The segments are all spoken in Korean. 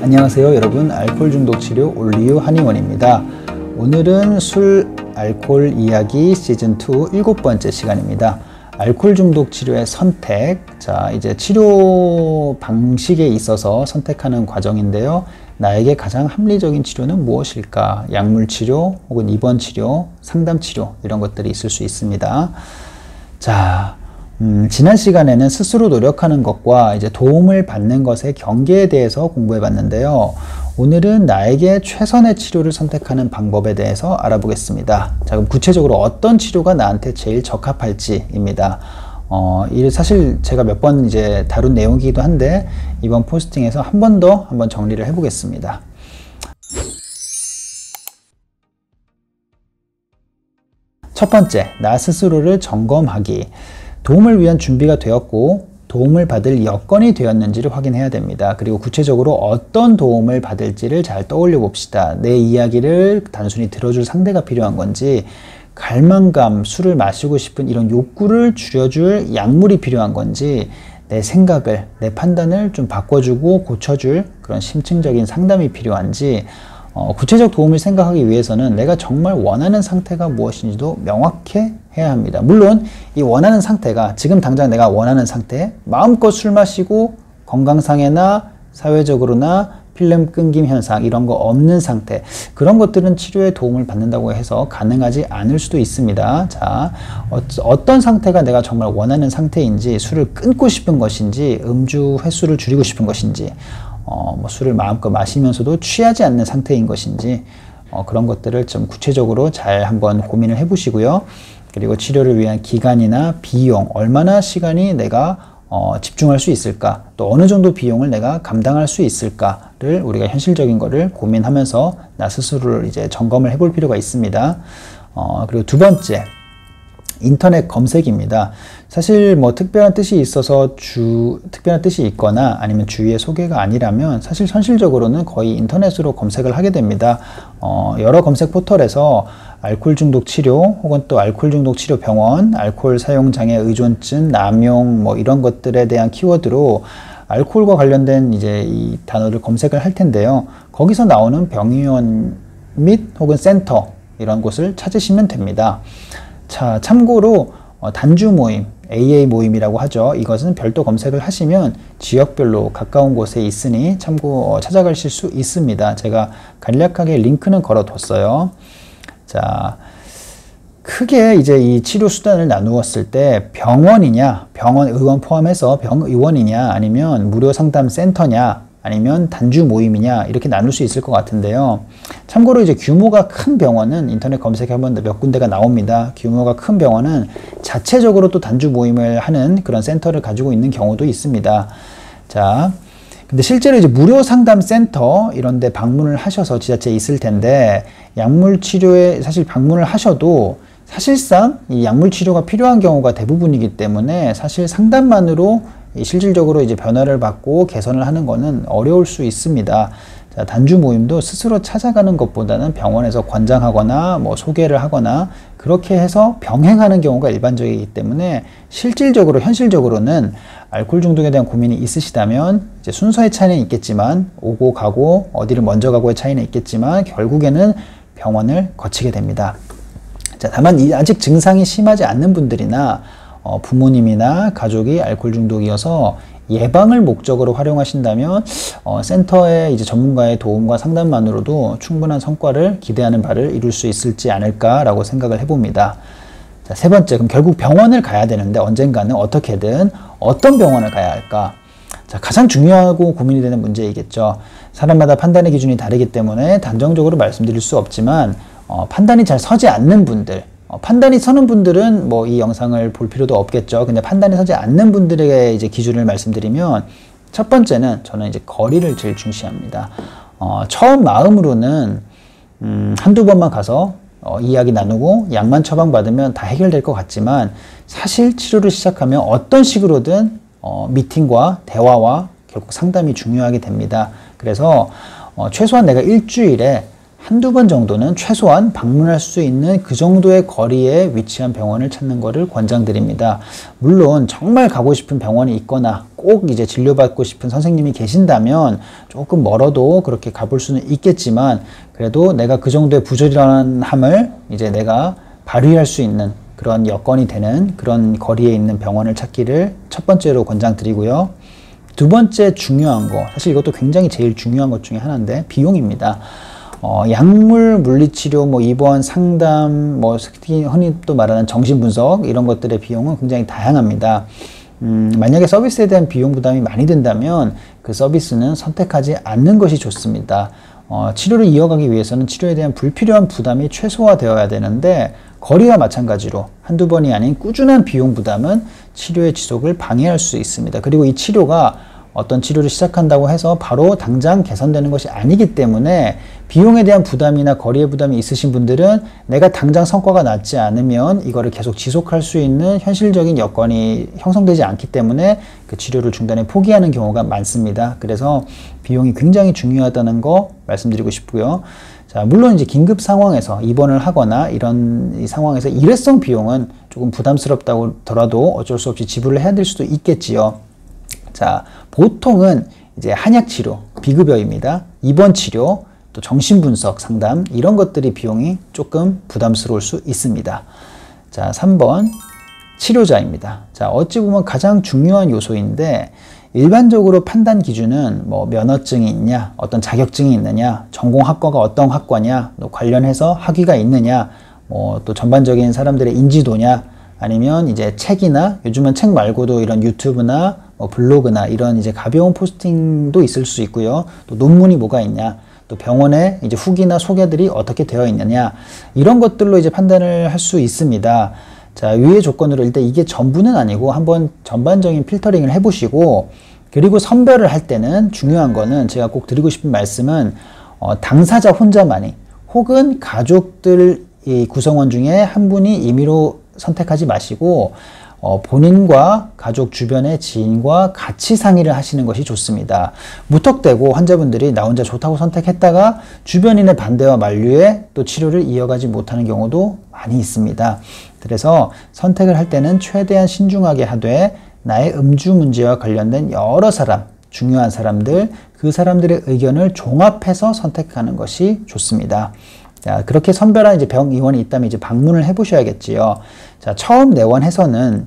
안녕하세요 여러분, 알코올 중독 치료 올리유 한의원입니다. 오늘은 술, 알코올 이야기 시즌2 7번째 시간입니다. 알코올 중독 치료의 선택. 자, 이제 치료 방식에 있어서 선택하는 과정인데요. 나에게 가장 합리적인 치료는 무엇일까? 약물 치료, 혹은 입원 치료, 상담 치료, 이런 것들이 있을 수 있습니다. 자, 지난 시간에는 스스로 노력하는 것과 이제 도움을 받는 것의 경계에 대해서 공부해 봤는데요. 오늘은 나에게 최선의 치료를 선택하는 방법에 대해서 알아보겠습니다. 자, 그럼 구체적으로 어떤 치료가 나한테 제일 적합할지입니다. 사실 제가 몇 번 이제 다룬 내용이기도 한데, 이번 포스팅에서 한 번 더 한번 정리를 해 보겠습니다. 첫 번째, 나 스스로를 점검하기. 도움을 위한 준비가 되었고 도움을 받을 여건이 되었는지를 확인해야 됩니다. 그리고 구체적으로 어떤 도움을 받을지를 잘 떠올려 봅시다. 내 이야기를 단순히 들어줄 상대가 필요한 건지, 갈망감, 술을 마시고 싶은 이런 욕구를 줄여줄 약물이 필요한 건지, 내 생각을, 내 판단을 좀 바꿔주고 고쳐줄 그런 심층적인 상담이 필요한지, 구체적 도움을 생각하기 위해서는 내가 정말 원하는 상태가 무엇인지도 명확해 해야 합니다. 물론 이 원하는 상태가 지금 당장 내가 원하는 상태, 마음껏 술 마시고 건강상해나 사회적으로나 필름 끊김 현상 이런 거 없는 상태, 그런 것들은 치료에 도움을 받는다고 해서 가능하지 않을 수도 있습니다. 자, 어떤 상태가 내가 정말 원하는 상태인지, 술을 끊고 싶은 것인지, 음주 횟수를 줄이고 싶은 것인지, 술을 마음껏 마시면서도 취하지 않는 상태인 것인지, 그런 것들을 좀 구체적으로 잘 한번 고민을 해 보시고요. 그리고 치료를 위한 기간이나 비용, 얼마나 시간이 내가 집중할 수 있을까, 또 어느 정도 비용을 내가 감당할 수 있을까를 우리가 현실적인 거를 고민하면서 나 스스로를 이제 점검을 해볼 필요가 있습니다. 그리고 두 번째, 인터넷 검색입니다. 사실 뭐 특별한 뜻이 있어서 특별한 뜻이 있거나 아니면 주위의 소개가 아니라면 사실 현실적으로는 거의 인터넷으로 검색을 하게 됩니다. 여러 검색 포털에서 알코올 중독 치료, 혹은 또 알코올 중독 치료 병원, 알코올 사용 장애, 의존증, 남용, 뭐 이런 것들에 대한 키워드로 알코올과 관련된 이제 이 단어를 검색을 할 텐데요. 거기서 나오는 병의원 및 혹은 센터, 이런 곳을 찾으시면 됩니다. 자, 참고로 단주 모임, AA 모임이라고 하죠. 이것은 별도 검색을 하시면 지역별로 가까운 곳에 있으니 찾아가실 수 있습니다. 제가 간략하게 링크는 걸어 뒀어요. 자, 크게 이제 이 치료 수단을 나누었을 때 병원이냐, 병원 의원 포함해서 병의원이냐, 아니면 무료 상담 센터냐, 아니면 단주 모임이냐, 이렇게 나눌 수 있을 것 같은데요. 참고로 이제 규모가 큰 병원은 인터넷 검색해보면 몇 군데가 나옵니다. 규모가 큰 병원은 자체적으로 또 단주 모임을 하는 그런 센터를 가지고 있는 경우도 있습니다. 자, 근데 실제로 이제 무료 상담 센터 이런 데 방문을 하셔서 지자체에 있을 텐데, 약물 치료에 사실 방문을 하셔도 사실상 이 약물 치료가 필요한 경우가 대부분이기 때문에 사실 상담만으로 실질적으로 이제 변화를 받고 개선을 하는 거는 어려울 수 있습니다. 자, 단주 모임도 스스로 찾아가는 것보다는 병원에서 권장하거나 뭐 소개를 하거나 그렇게 해서 병행하는 경우가 일반적이기 때문에 실질적으로, 현실적으로는 알코올 중독에 대한 고민이 있으시다면 이제 순서의 차이는 있겠지만, 오고 가고 어디를 먼저 가고의 차이는 있겠지만 결국에는 병원을 거치게 됩니다. 자, 다만 아직 증상이 심하지 않는 분들이나 부모님이나 가족이 알코올 중독이어서 예방을 목적으로 활용하신다면 센터의 이제 전문가의 도움과 상담만으로도 충분한 성과를 기대하는 바를 이룰 수 있을지 않을까라고 생각을 해봅니다. 자, 세 번째, 그럼 결국 병원을 가야 되는데 언젠가는 어떻게든 어떤 병원을 가야 할까? 자, 가장 중요하고 고민이 되는 문제이겠죠. 사람마다 판단의 기준이 다르기 때문에 단정적으로 말씀드릴 수 없지만, 판단이 잘 서지 않는 분들, 판단이 서는 분들은 뭐 이 영상을 볼 필요도 없겠죠. 근데 판단이 서지 않는 분들에게 이제 기준을 말씀드리면, 첫 번째는 저는 이제 거리를 제일 중시합니다. 처음 마음으로는 한두 번만 가서 이야기 나누고 약만 처방받으면 다 해결될 것 같지만, 사실 치료를 시작하면 어떤 식으로든 미팅과 대화와 결국 상담이 중요하게 됩니다. 그래서 최소한 내가 일주일에 한두 번 정도는 최소한 방문할 수 있는 그 정도의 거리에 위치한 병원을 찾는 것을 권장드립니다. 물론 정말 가고 싶은 병원이 있거나 꼭 이제 진료받고 싶은 선생님이 계신다면 조금 멀어도 그렇게 가볼 수는 있겠지만, 그래도 내가 그 정도의 부지런함을 이제 내가 발휘할 수 있는 그런 여건이 되는 그런 거리에 있는 병원을 찾기를 첫 번째로 권장드리고요. 두 번째 중요한 거, 사실 이것도 굉장히 제일 중요한 것 중에 하나인데 비용입니다. 약물, 물리치료, 뭐 입원, 상담, 뭐 특히 흔히 또 말하는 정신분석 이런 것들의 비용은 굉장히 다양합니다. 만약에 서비스에 대한 비용 부담이 많이 든다면 그 서비스는 선택하지 않는 것이 좋습니다. 치료를 이어가기 위해서는 치료에 대한 불필요한 부담이 최소화되어야 되는데, 거리와 마찬가지로 한두 번이 아닌 꾸준한 비용 부담은 치료의 지속을 방해할 수 있습니다. 그리고 이 치료가 어떤 치료를 시작한다고 해서 바로 당장 개선되는 것이 아니기 때문에 비용에 대한 부담이나 거리의 부담이 있으신 분들은 내가 당장 성과가 나지 않으면 이거를 계속 지속할 수 있는 현실적인 여건이 형성되지 않기 때문에 그 치료를 중단에 포기하는 경우가 많습니다. 그래서 비용이 굉장히 중요하다는 거 말씀드리고 싶고요. 자, 물론 이제 긴급 상황에서 입원을 하거나 이런 이 상황에서 일회성 비용은 조금 부담스럽다고 하더라도 어쩔 수 없이 지불을 해야 될 수도 있겠지요. 자, 보통은 이제 한약치료, 비급여입니다. 입원치료, 또 정신분석 상담, 이런 것들이 비용이 조금 부담스러울 수 있습니다. 자, 3번 치료자입니다. 자, 어찌 보면 가장 중요한 요소인데, 일반적으로 판단 기준은 뭐 면허증이 있냐, 어떤 자격증이 있느냐, 전공 학과가 어떤 학과냐, 또 관련해서 학위가 있느냐, 뭐 또 전반적인 사람들의 인지도냐, 아니면 이제 책이나, 요즘은 책 말고도 이런 유튜브나 뭐 블로그나 이런 이제 가벼운 포스팅도 있을 수 있고요. 또 논문이 뭐가 있냐, 또 병원의 이제 후기나 소개들이 어떻게 되어 있느냐, 이런 것들로 이제 판단을 할 수 있습니다. 자, 위의 조건으로 일단 이게 전부는 아니고 한번 전반적인 필터링을 해보시고, 그리고 선별을 할 때는 중요한 거는 제가 꼭 드리고 싶은 말씀은 당사자 혼자만이, 혹은 가족들 이 구성원 중에 한 분이 임의로 선택하지 마시고 본인과 가족 주변의 지인과 같이 상의를 하시는 것이 좋습니다. 무턱대고 환자분들이 나 혼자 좋다고 선택했다가 주변인의 반대와 만류에 또 치료를 이어가지 못하는 경우도 많이 있습니다. 그래서 선택을 할 때는 최대한 신중하게 하되, 나의 음주 문제와 관련된 여러 사람, 중요한 사람들, 그 사람들의 의견을 종합해서 선택하는 것이 좋습니다. 자, 그렇게 선별한 이제 병의원이 있다면 이제 방문을 해보셔야겠지요. 자, 처음 내원해서는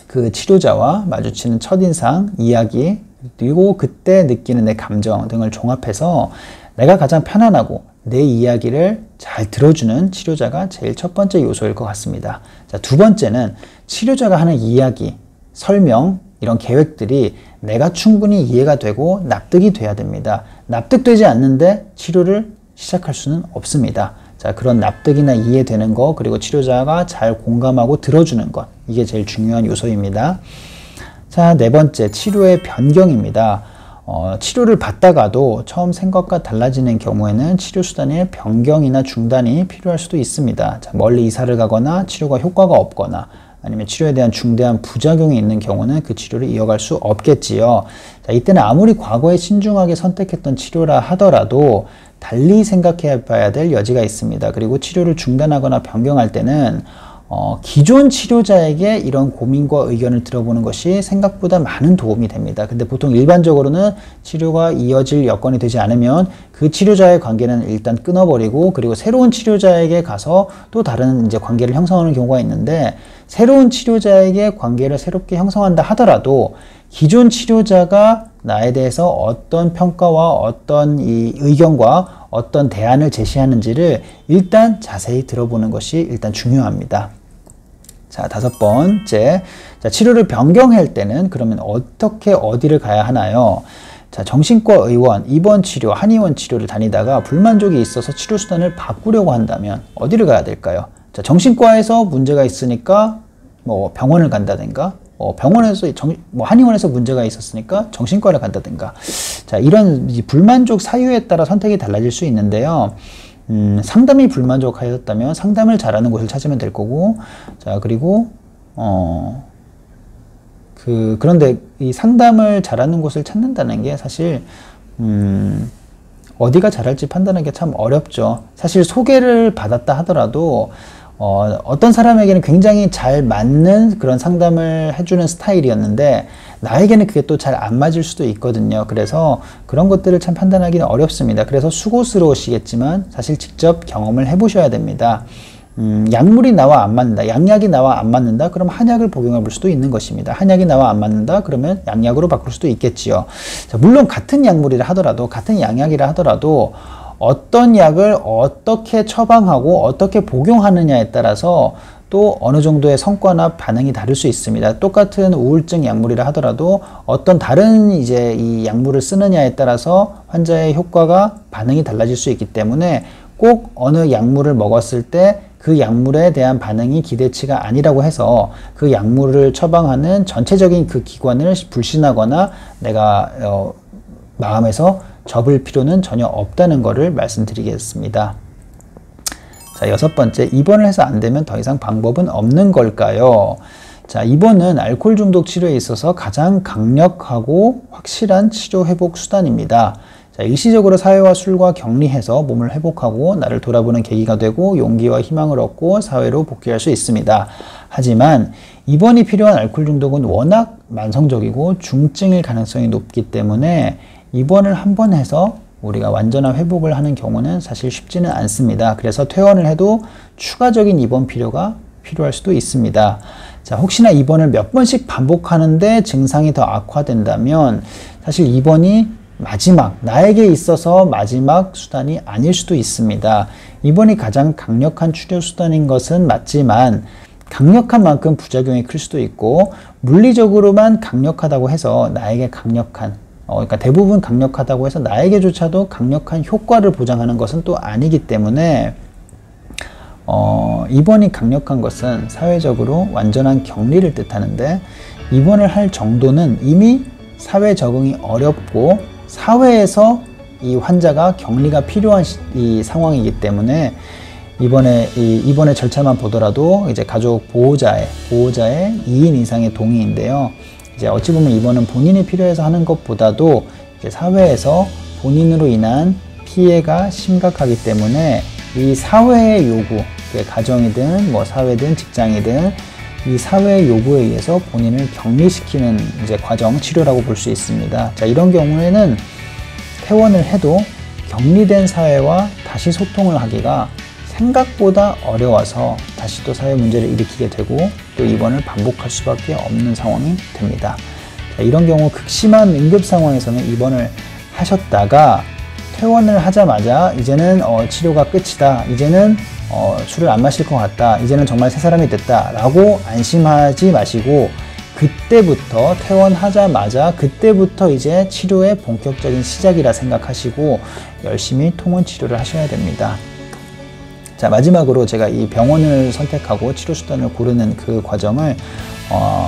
그 치료자와 마주치는 첫인상, 이야기, 그리고 그때 느끼는 내 감정 등을 종합해서 내가 가장 편안하고 내 이야기를 잘 들어주는 치료자가 제일 첫 번째 요소일 것 같습니다. 자, 두 번째는 치료자가 하는 이야기, 설명, 이런 계획들이 내가 충분히 이해가 되고 납득이 돼야 됩니다. 납득되지 않는데 치료를 시작할 수는 없습니다. 자, 그런 납득이나 이해되는 거, 그리고 치료자가 잘 공감하고 들어주는 것, 이게 제일 중요한 요소입니다. 자, 네 번째, 치료의 변경입니다. 치료를 받다가도 처음 생각과 달라지는 경우에는 치료 수단의 변경이나 중단이 필요할 수도 있습니다. 자, 멀리 이사를 가거나 치료가 효과가 없거나 아니면 치료에 대한 중대한 부작용이 있는 경우는 그 치료를 이어갈 수 없겠지요. 자, 이때는 아무리 과거에 신중하게 선택했던 치료라 하더라도 달리 생각해 봐야 될 여지가 있습니다. 그리고 치료를 중단하거나 변경할 때는 기존 치료자에게 이런 고민과 의견을 들어보는 것이 생각보다 많은 도움이 됩니다. 근데 보통 일반적으로는 치료가 이어질 여건이 되지 않으면 그 치료자의 관계는 일단 끊어버리고, 그리고 새로운 치료자에게 가서 또 다른 이제 관계를 형성하는 경우가 있는데, 새로운 치료자에게 관계를 새롭게 형성한다 하더라도 기존 치료자가 나에 대해서 어떤 평가와 어떤 이 의견과 어떤 대안을 제시하는지를 일단 자세히 들어보는 것이 일단 중요합니다. 자, 다섯 번째. 자, 치료를 변경할 때는 그러면 어떻게 어디를 가야 하나요? 자, 정신과 의원, 입원 치료, 한의원 치료를 다니다가 불만족이 있어서 치료 수단을 바꾸려고 한다면 어디를 가야 될까요? 자, 정신과에서 문제가 있으니까 뭐 병원을 간다든가, 병원에서 한의원에서 문제가 있었으니까 정신과를 간다든가. 자, 이런 불만족 사유에 따라 선택이 달라질 수 있는데요. 상담이 불만족하였다면 상담을 잘하는 곳을 찾으면 될 거고, 자, 그리고 그런데 이 상담을 잘하는 곳을 찾는다는 게 사실 어디가 잘할지 판단하기가 참 어렵죠. 사실 소개를 받았다 하더라도 어떤 사람에게는 굉장히 잘 맞는 그런 상담을 해주는 스타일이었는데 나에게는 그게 또 잘 안 맞을 수도 있거든요. 그래서 그런 것들을 참 판단하기는 어렵습니다. 그래서 수고스러우시겠지만 사실 직접 경험을 해보셔야 됩니다. 약물이 나와 안 맞는다, 양약이 나와 안 맞는다, 그럼 한약을 복용해 볼 수도 있는 것입니다. 한약이 나와 안 맞는다, 그러면 양약으로 바꿀 수도 있겠지요. 자, 물론 같은 약물이라 하더라도, 같은 양약이라 하더라도 어떤 약을 어떻게 처방하고 어떻게 복용하느냐에 따라서 또 어느 정도의 성과나 반응이 다를 수 있습니다. 똑같은 우울증 약물이라 하더라도 어떤 다른 이제 이 약물을 쓰느냐에 따라서 환자의 효과가 반응이 달라질 수 있기 때문에 꼭 어느 약물을 먹었을 때 그 약물에 대한 반응이 기대치가 아니라고 해서 그 약물을 처방하는 전체적인 그 기관을 불신하거나 내가 마음에서 접을 필요는 전혀 없다는 것을 말씀드리겠습니다. 자, 6번째, 입원을 해서 안 되면 더 이상 방법은 없는 걸까요? 자, 입원은 알코올 중독 치료에 있어서 가장 강력하고 확실한 치료 회복 수단입니다. 자, 일시적으로 사회와 술과 격리해서 몸을 회복하고 나를 돌아보는 계기가 되고 용기와 희망을 얻고 사회로 복귀할 수 있습니다. 하지만 입원이 필요한 알코올 중독은 워낙 만성적이고 중증일 가능성이 높기 때문에 입원을 한 번 해서 우리가 완전한 회복을 하는 경우는 사실 쉽지는 않습니다. 그래서 퇴원을 해도 추가적인 입원 필요가 필요할 수도 있습니다. 자, 혹시나 입원을 몇 번씩 반복하는데 증상이 더 악화된다면 사실 입원이 나에게 있어서 마지막 수단이 아닐 수도 있습니다. 입원이 가장 강력한 치료 수단인 것은 맞지만 강력한 만큼 부작용이 클 수도 있고 물리적으로만 강력하다고 해서 나에게 강력한 그러니까 대부분 강력하다고 해서 나에게조차도 강력한 효과를 보장하는 것은 또 아니기 때문에 입원이 강력한 것은 사회적으로 완전한 격리를 뜻하는데 입원을 할 정도는 이미 사회 적응이 어렵고 사회에서 이 환자가 격리가 필요한 이 상황이기 때문에 이번의 절차만 보더라도 이제 가족 보호자의 2인 이상의 동의인데요. 이제 어찌 보면 입원은 본인이 필요해서 하는 것보다도 이제 사회에서 본인으로 인한 피해가 심각하기 때문에 이 사회의 요구, 가정이든 뭐 사회든 직장이든 이 사회의 요구에 의해서 본인을 격리시키는 이제 과정, 치료라고 볼 수 있습니다. 자, 이런 경우에는 퇴원을 해도 격리된 사회와 다시 소통을 하기가 생각보다 어려워서 다시 또 사회 문제를 일으키게 되고 또 입원을 반복할 수밖에 없는 상황이 됩니다. 자, 이런 경우 극심한 응급 상황에서는 입원을 하셨다가 퇴원을 하자마자 이제는 치료가 끝이다, 이제는 술을 안 마실 것 같다, 이제는 정말 새 사람이 됐다 라고 안심하지 마시고 그때부터 퇴원하자마자 그때부터 이제 치료의 본격적인 시작이라 생각하시고 열심히 통원 치료를 하셔야 됩니다. 자, 마지막으로 제가 이 병원을 선택하고 치료 수단을 고르는 그 과정을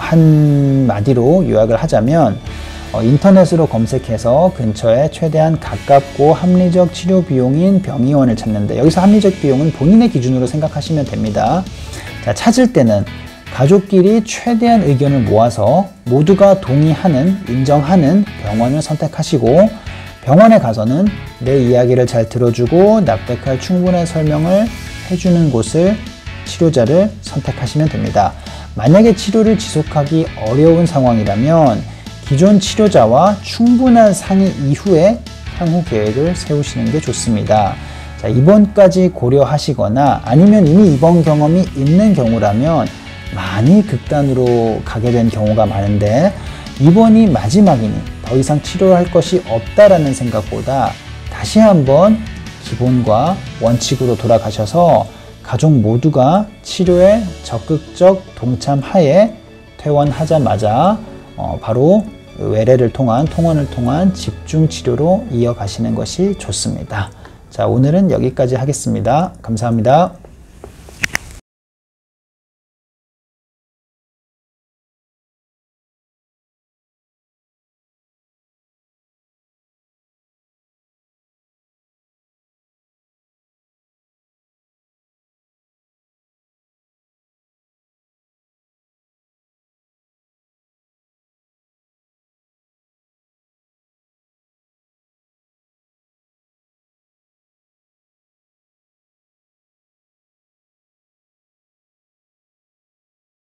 한마디로 요약을 하자면 인터넷으로 검색해서 근처에 최대한 가깝고 합리적 치료 비용인 병의원을 찾는데, 여기서 합리적 비용은 본인의 기준으로 생각하시면 됩니다. 자, 찾을 때는 가족끼리 최대한 의견을 모아서 모두가 동의하는, 인정하는 병원을 선택하시고 병원에 가서는 내 이야기를 잘 들어주고 납득할 충분한 설명을 해주는 곳을, 치료자를 선택하시면 됩니다. 만약에 치료를 지속하기 어려운 상황이라면 기존 치료자와 충분한 상의 이후에 향후 계획을 세우시는 게 좋습니다. 자, 입원까지 고려하시거나 아니면 이미 입원 경험이 있는 경우라면 많이 극단으로 가게 된 경우가 많은데, 입원이 마지막이니 더 이상 치료할 것이 없다라는 생각보다 다시 한번 기본과 원칙으로 돌아가셔서 가족 모두가 치료에 적극적 동참하에 퇴원하자마자 바로 외래를 통한, 통원을 통한 집중 치료로 이어가시는 것이 좋습니다. 자, 오늘은 여기까지 하겠습니다. 감사합니다.